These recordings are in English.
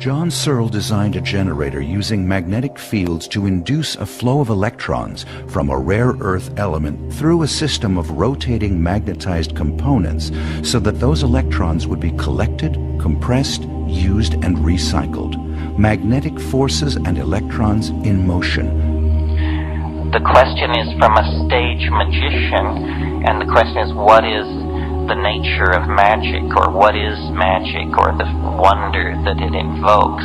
John Searl designed a generator using magnetic fields to induce a flow of electrons from a rare earth element through a system of rotating magnetized components so that those electrons would be collected, compressed, used, and recycled. Magnetic forces and electrons in motion. The question is from a stage magician, and the question is, what is the nature of magic, or what is magic, or the wonder that it invokes?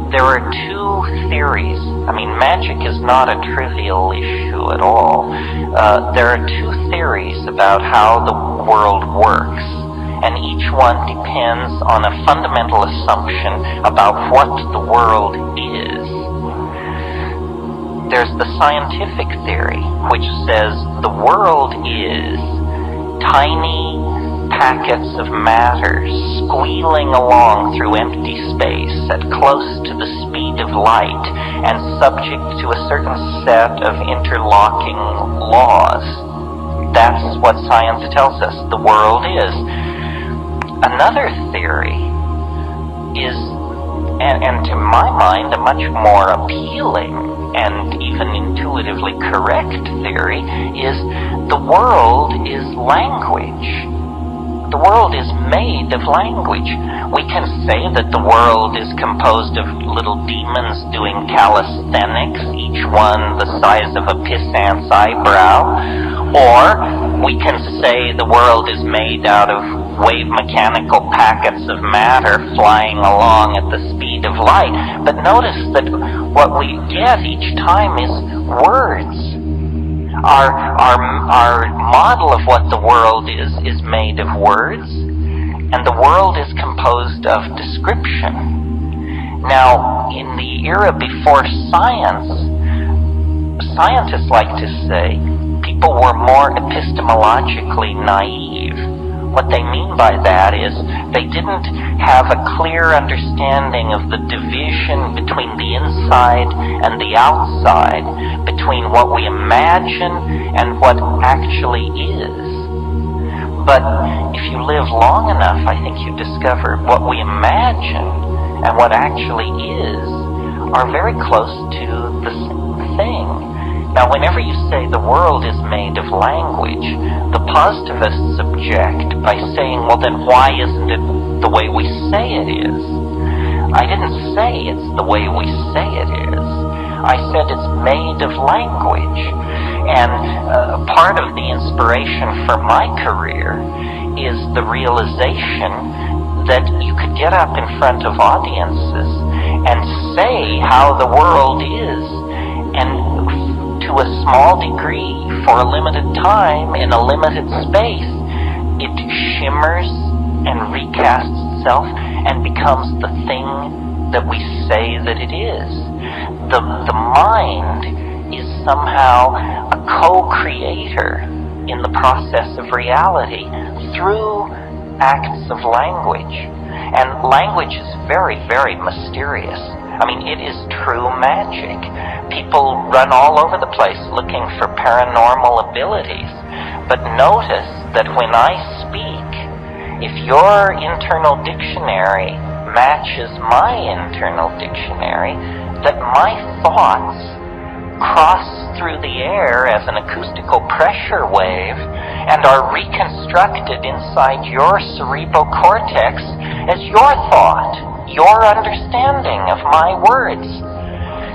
There are two theories. I mean, magic is not a trivial issue at all. There are two theories about how the world works, and each one depends on a fundamental assumption about what the world is. There's the scientific theory, which says the world is tiny packets of matter squealing along through empty space at close to the speed of light and subject to a certain set of interlocking laws. That's what science tells us the world is. Another theory is, and to my mind, a much more appealing and even intuitively correct theory, is the world is language. The world is made of language. We can say that the world is composed of little demons doing calisthenics, each one the size of a pissant's eyebrow, or we can say the world is made out of wave mechanical packets of matter flying along at the speed of light. But notice that what we get each time is words. Our model of what the world is made of words, and the world is composed of description. Now, in the era before science, scientists like to say people were more epistemologically naive. What they mean by that is they didn't have a clear understanding of the division between the inside and the outside, between what we imagine and what actually is. But if you live long enough, I think you discover what we imagine and what actually is are very close to the same thing. Now, whenever you say the world is made of language, the positivists object by saying, well, then why isn't it the way we say it is? I didn't say it's the way we say it is. I said it's made of language. And part of the inspiration for my career is the realization that you could get up in front of audiences and say how the world is, and to a small degree, for a limited time, in a limited space, it shimmers and recasts itself and becomes the thing that we say that it is. The mind is somehow a co-creator in the process of reality through acts of language. And language is very, very mysterious. I mean, it is true magic. People run all over the place looking for paranormal abilities. But notice that when I speak, if your internal dictionary matches my internal dictionary, that my thoughts cross through the air as an acoustical pressure wave and are reconstructed inside your cerebral cortex as your thought, your understanding of my words.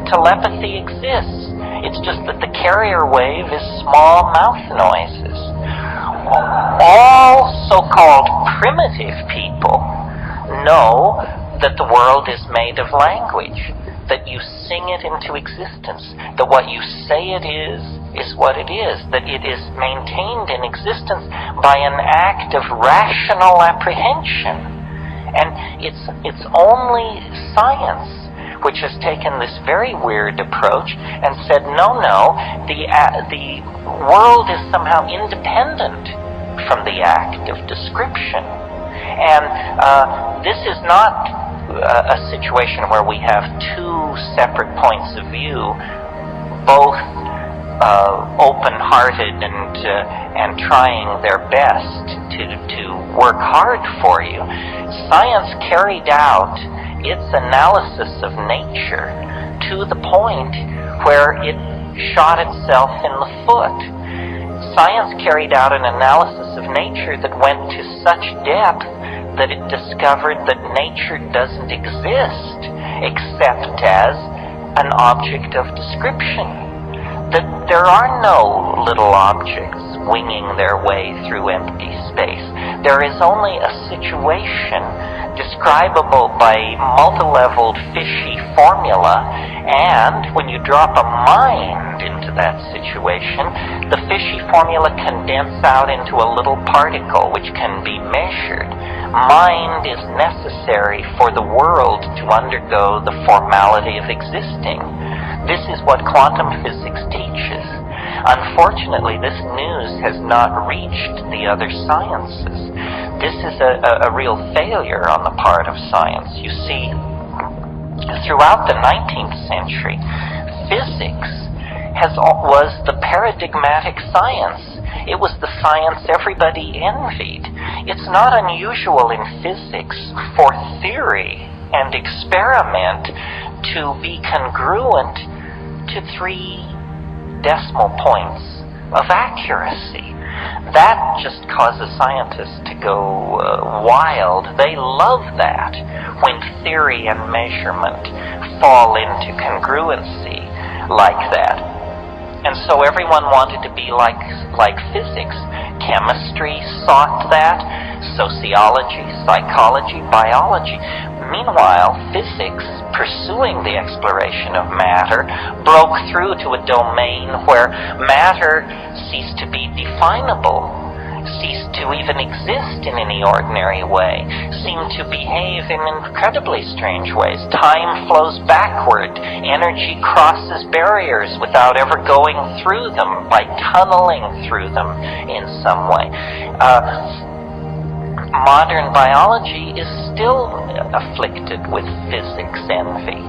Telepathy exists. It's just that the carrier wave is small mouth noises. All so-called primitive people know that the world is made of language, that you sing it into existence, that what you say it is what it is, that it is maintained in existence by an act of rational apprehension. And it's only science which has taken this very weird approach and said, no, the world is somehow independent from the act of description. And this is not a situation where we have two separate points of view, both open-hearted and trying their best to work hard for you. Science carried out its analysis of nature to the point where it shot itself in the foot. Science carried out an analysis of nature that went to such depth that it discovered that nature doesn't exist except as an object of description. That there are no little objects winging their way through empty space. There is only a situation describable by multi-leveled fishy formula, and when you drop a mind into that situation, the fishy formula condenses out into a little particle which can be measured. Mind is necessary for the world to undergo the formality of existing. This is what quantum physics teaches. Unfortunately, this news has not reached the other sciences. This is a real failure on the part of science. You see, throughout the 19th century, physics was the paradigmatic science. It was the science everybody envied. It's not unusual in physics for theory and experiment to be congruent to 3 decimal points of accuracy. That just causes scientists to go wild. They love that when theory and measurement fall into congruency like that. And so everyone wanted to be like physics. Chemistry sought that, sociology, psychology, biology. Meanwhile, physics, pursuing the exploration of matter, broke through to a domain where matter ceased to be definable, ceased to even exist in any ordinary way, seemed to behave in incredibly strange ways. Time flows backward. Energy crosses barriers without ever going through them, by tunneling through them in some way. Modern biology is still afflicted with physics envy.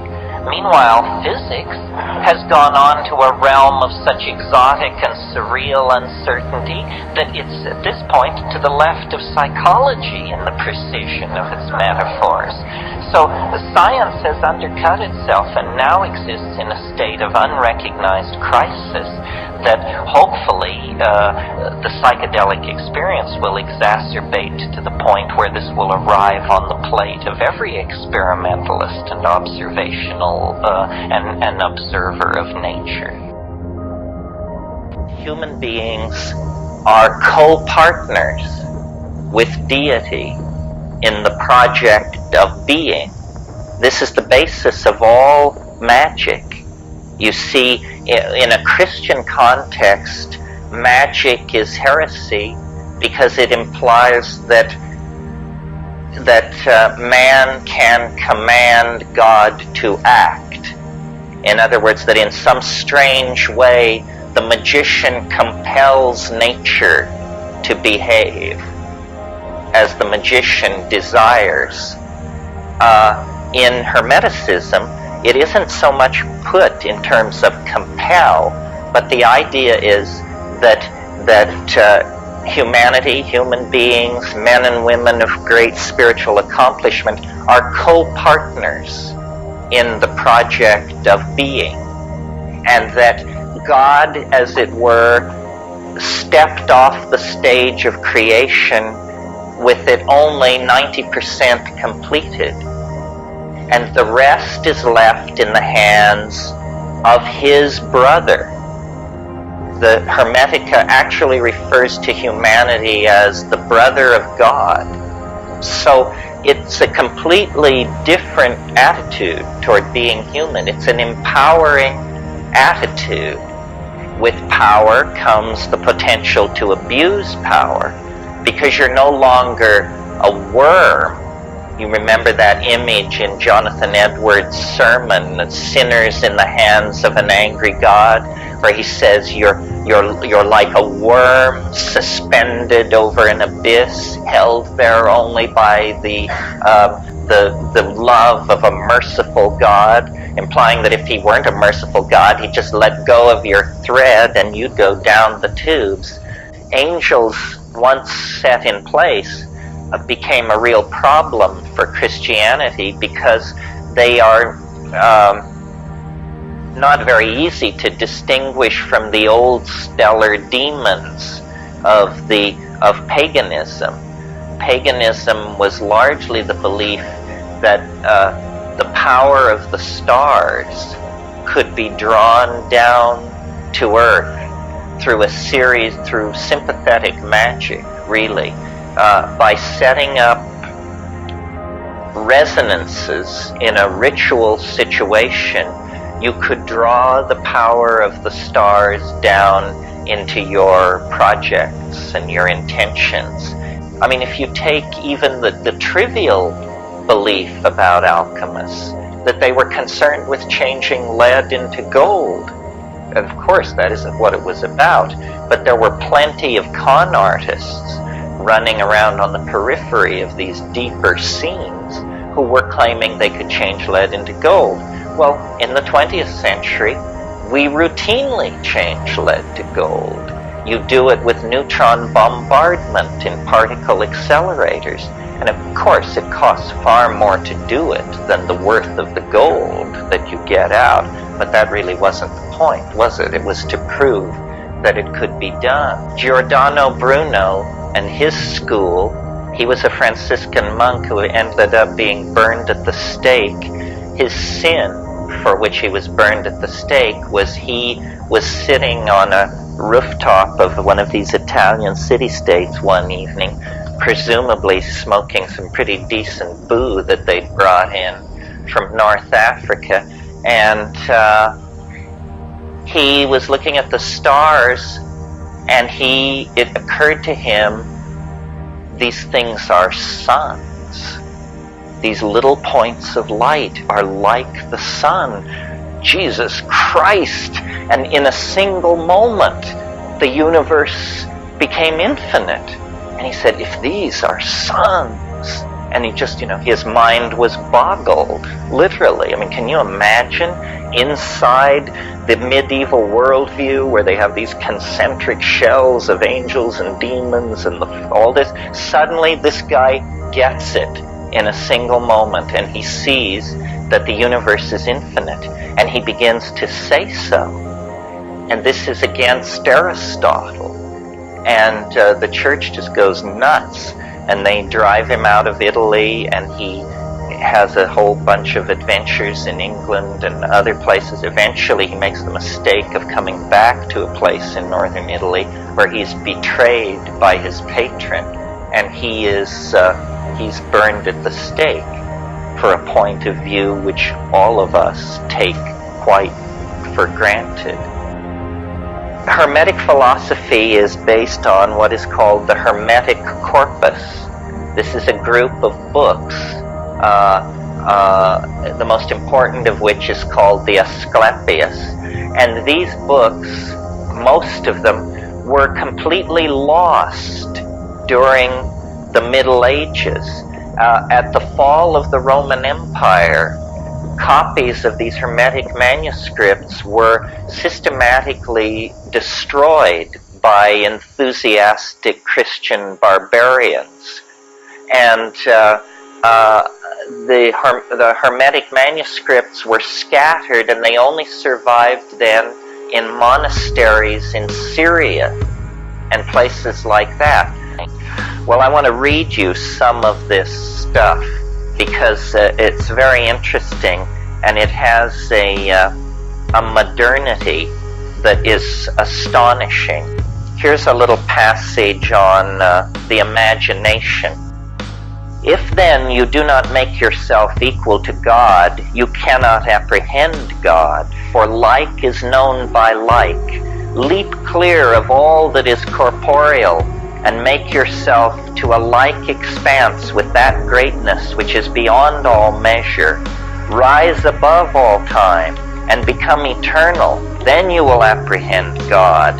Meanwhile, physics has gone on to a realm of such exotic and surreal uncertainty that it's at this point to the left of psychology in the precision of its metaphors. So science has undercut itself and now exists in a state of unrecognized crisis that hopefully the psychedelic experience will exacerbate to the point where this will arrive on the plate of every experimentalist and observational and observer of nature. Human beings are co-partners with deity in the project of being. This is the basis of all magic. You see, in a Christian context, magic is heresy because it implies that man can command God to act. In other words, that in some strange way, the magician compels nature to behave as the magician desires. In Hermeticism, it isn't so much put in terms of compel, but the idea is that humanity, human beings, men and women of great spiritual accomplishment are co-partners in the project of being, and that God, as it were, stepped off the stage of creation with it only 90% completed, and the rest is left in the hands of his brother. The Hermetica actually refers to humanity as the brother of God. So it's a completely different attitude toward being human. It's an empowering attitude. With power comes the potential to abuse power, because you're no longer a worm. You remember that image in Jonathan Edwards' sermon, Sinners in the Hands of an Angry God, where he says you're like a worm suspended over an abyss, held there only by the love of a merciful God, implying that if he weren't a merciful God, he'd just let go of your thread and you'd go down the tubes. Angels, once set in place, became a real problem for Christianity because they are not very easy to distinguish from the old stellar demons of paganism. Paganism was largely the belief that the power of the stars could be drawn down to earth through sympathetic magic, really, by setting up resonances in a ritual situation. You could draw the power of the stars down into your projects and your intentions. I mean, if you take even the trivial belief about alchemists, that they were concerned with changing lead into gold. Of course, that isn't what it was about, but there were plenty of con artists running around on the periphery of these deeper scenes who were claiming they could change lead into gold. Well, in the 20th century, we routinely change lead to gold. You do it with neutron bombardment in particle accelerators. And of course, it costs far more to do it than the worth of the gold that you get out. But that really wasn't the point, was it? It was to prove that it could be done. Giordano Bruno and his school, he was a Franciscan monk who ended up being burned at the stake. His sin for which he was burned at the stake was he was sitting on a rooftop of one of these Italian city-states one evening, presumably smoking some pretty decent boo that they'd brought in from North Africa, and he was looking at the stars, and it occurred to him, these things are suns. These little points of light are like the sun. Jesus Christ! And in a single moment, the universe became infinite. And he said, if these are suns, and he just, his mind was boggled, literally. I mean, can you imagine inside the medieval worldview where they have these concentric shells of angels and demons and all this? Suddenly this guy gets it in a single moment, and he sees that the universe is infinite, and he begins to say so. And this is against Aristotle. And the church just goes nuts, and they drive him out of Italy, and he has a whole bunch of adventures in England and other places. Eventually he makes the mistake of coming back to a place in northern Italy where he's betrayed by his patron, and he's burned at the stake for a point of view which all of us take quite for granted. Hermetic philosophy is based on what is called the Hermetic corpus. This is a group of books, the most important of which is called the Asclepius. And these books, most of them, were completely lost during the Middle Ages. At the fall of the Roman Empire, copies of these Hermetic manuscripts were systematically destroyed by enthusiastic Christian barbarians. And the Hermetic manuscripts were scattered, and they only survived then in monasteries in Syria and places like that. Well, I want to read you some of this stuff because it's very interesting, and it has a modernity that is astonishing. Here's a little passage on the imagination. If then you do not make yourself equal to God, you cannot apprehend God, for like is known by like. Leap clear of all that is corporeal, and make yourself to a like expanse with that greatness which is beyond all measure. Rise above all time, and become eternal. Then you will apprehend God.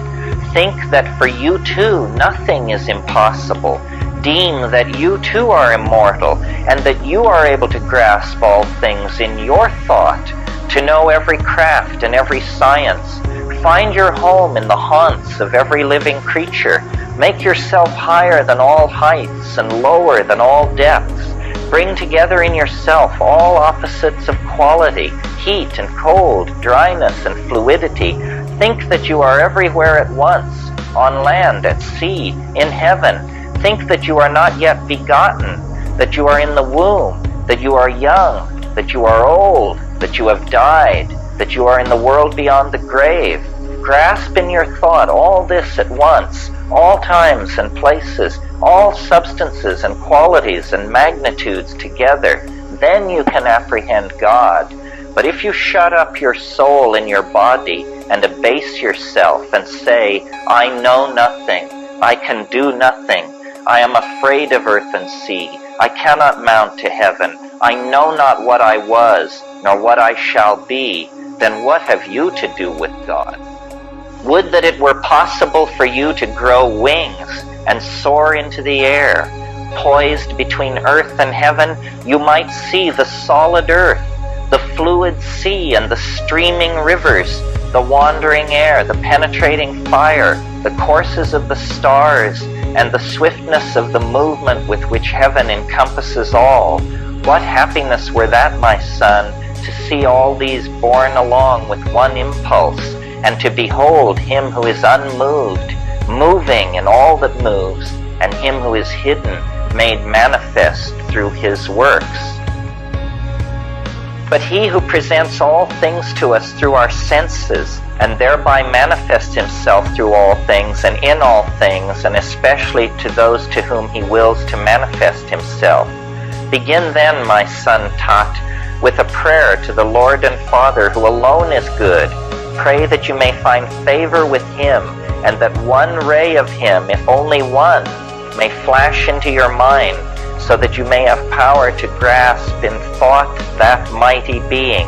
Think that for you too nothing is impossible. Deem that you too are immortal, and that you are able to grasp all things in your thought, to know every craft and every science. Find your home in the haunts of every living creature. Make yourself higher than all heights and lower than all depths. Bring together in yourself all opposites of quality, heat and cold, dryness and fluidity. Think that you are everywhere at once, on land, at sea, in heaven. Think that you are not yet begotten, that you are in the womb, that you are young, that you are old, that you have died, that you are in the world beyond the grave. Grasp in your thought all this at once, all times and places, all substances and qualities and magnitudes together. Then you can apprehend God. But if you shut up your soul in your body and abase yourself and say, I know nothing, I can do nothing, I am afraid of earth and sea, I cannot mount to heaven, I know not what I was, nor what I shall be, then what have you to do with God? Would that it were possible for you to grow wings and soar into the air. Poised between earth and heaven, you might see the solid earth, the fluid sea and the streaming rivers, the wandering air, the penetrating fire, the courses of the stars, and the swiftness of the movement with which heaven encompasses all. What happiness were that, my son, to see all these borne along with one impulse, and to behold him who is unmoved, moving in all that moves, and him who is hidden, made manifest through his works. But he who presents all things to us through our senses, and thereby manifests himself through all things and in all things, and especially to those to whom he wills to manifest himself. Begin then, my son Tat, with a prayer to the Lord and Father, who alone is good. Pray that you may find favor with him, and that one ray of him, if only one, may flash into your mind, so that you may have power to grasp in thought that mighty being.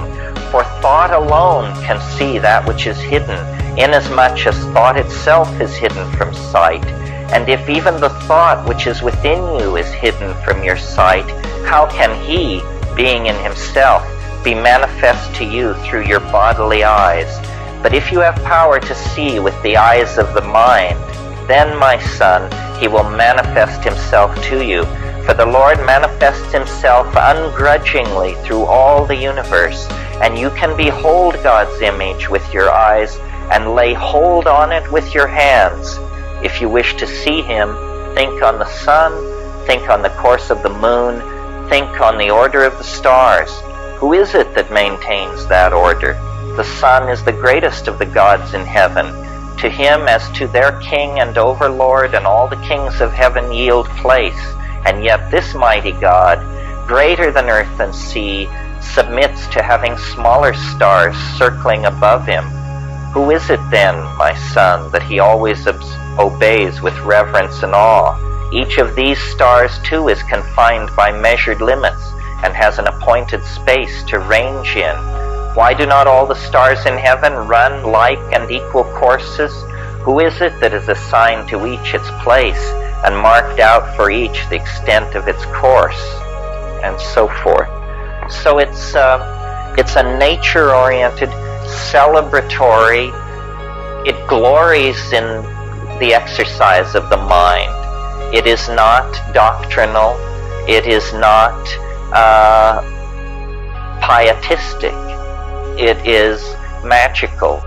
For thought alone can see that which is hidden, inasmuch as thought itself is hidden from sight. And if even the thought which is within you is hidden from your sight, how can he, being in himself, be manifest to you through your bodily eyes? But if you have power to see with the eyes of the mind, then, my son, he will manifest himself to you. For the Lord manifests himself ungrudgingly through all the universe, and you can behold God's image with your eyes and lay hold on it with your hands. If you wish to see him, think on the sun, think on the course of the moon, think on the order of the stars. Who is it that maintains that order? The sun is the greatest of the gods in heaven. To him as to their king and overlord, and all the kings of heaven yield place. And yet this mighty God, greater than earth and sea, submits to having smaller stars circling above him. Who is it then, my son, that he always obeys with reverence and awe? Each of these stars too is confined by measured limits, and has an appointed space to range in. Why do not all the stars in heaven run like and equal courses? Who is it that is assigned to each its place, and marked out for each the extent of its course? And so forth. So it's a nature-oriented, celebratory, it glories in the exercise of the mind. It is not doctrinal, it is not pietistic. It is magical.